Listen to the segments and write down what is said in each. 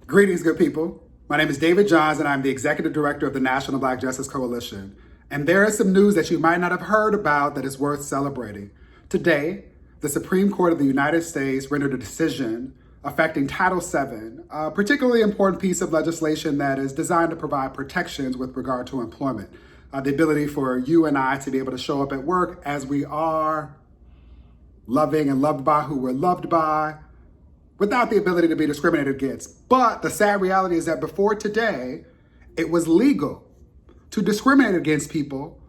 Greetings, good people. My name is David Johns, and I'm the Executive Director of the National Black Justice Coalition. And there is some news that you might not have heard about that is worth celebrating. Today, the Supreme Court of the United States rendered a decision affecting Title VII, a particularly important piece of legislation that is designed to provide protections with regard to employment. The ability for you and I to be able to show up at work as we are, loving and loved by who we're loved by, without the ability to be discriminated against. But the sad reality is that before today, it was legal to discriminate against people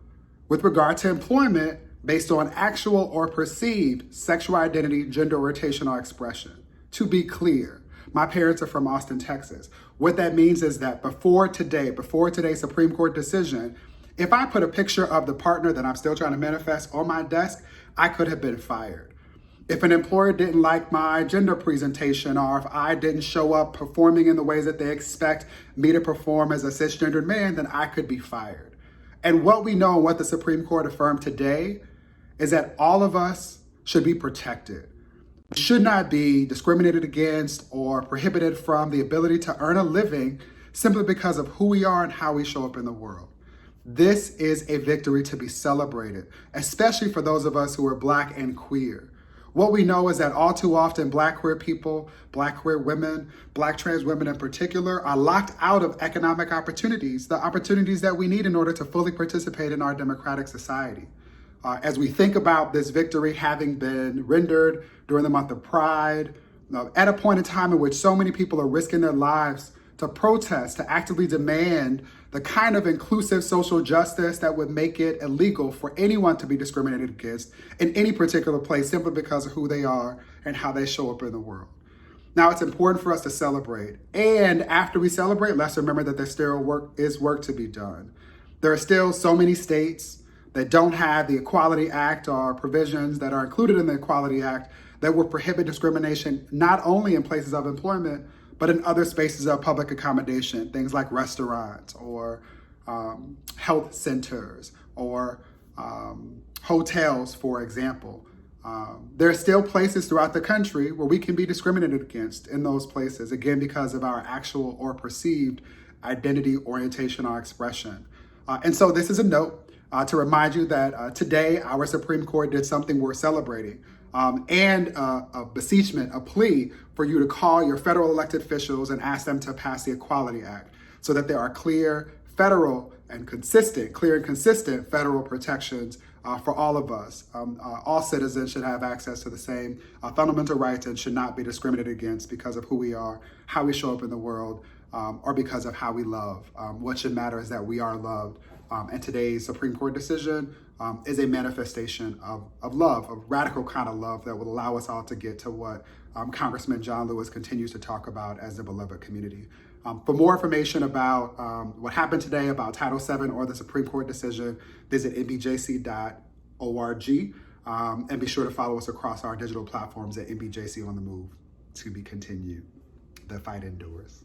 with regard to employment based on actual or perceived sexual identity, gender, or rotational expression. To be clear, my parents are from Austin, Texas. What that means is that before today's Supreme Court decision, if I put a picture of the partner that I'm still trying to manifest on my desk, I could have been fired. If an employer didn't like my gender presentation, or if I didn't show up performing in the ways that they expect me to perform as a cisgendered man, then I could be fired. And what we know and what the Supreme Court affirmed today is that all of us should be protected. We should not be discriminated against or prohibited from the ability to earn a living simply because of who we are and how we show up in the world. This is a victory to be celebrated, especially for those of us who are Black and queer. What we know is that all too often Black queer people, Black queer women, Black trans women in particular, are locked out of economic opportunities, the opportunities that we need in order to fully participate in our democratic society. As we think about this victory having been rendered during the month of Pride, at a point in time in which so many people are risking their lives to protest, to actively demand the kind of inclusive social justice that would make it illegal for anyone to be discriminated against in any particular place simply because of who they are and how they show up in the world. Now, it's important for us to celebrate. And after we celebrate, let's remember that there still work to be done. There are still so many states that don't have the Equality Act or provisions that are included in the Equality Act that will prohibit discrimination not only in places of employment, but in other spaces of public accommodation, things like restaurants or health centers or hotels, for example. There are still places throughout the country where we can be discriminated against in those places, again, because of our actual or perceived identity, orientation, or expression. And so this is a note to remind you that today our Supreme Court did something worth celebrating. And a beseechment, a plea for you to call your federal elected officials and ask them to pass the Equality Act so that there are clear and consistent federal protections for all of us. All citizens should have access to the same fundamental rights and should not be discriminated against because of who we are, how we show up in the world, or because of how we love. What should matter is that we are loved. And today's Supreme Court decision is a manifestation of love, a radical kind of love that will allow us all to get to what Congressman John Lewis continues to talk about as the beloved community. For more information about what happened today about Title VII or the Supreme Court decision, visit nbjc.org and be sure to follow us across our digital platforms at NBJC on the Move. To be continued. The fight endures.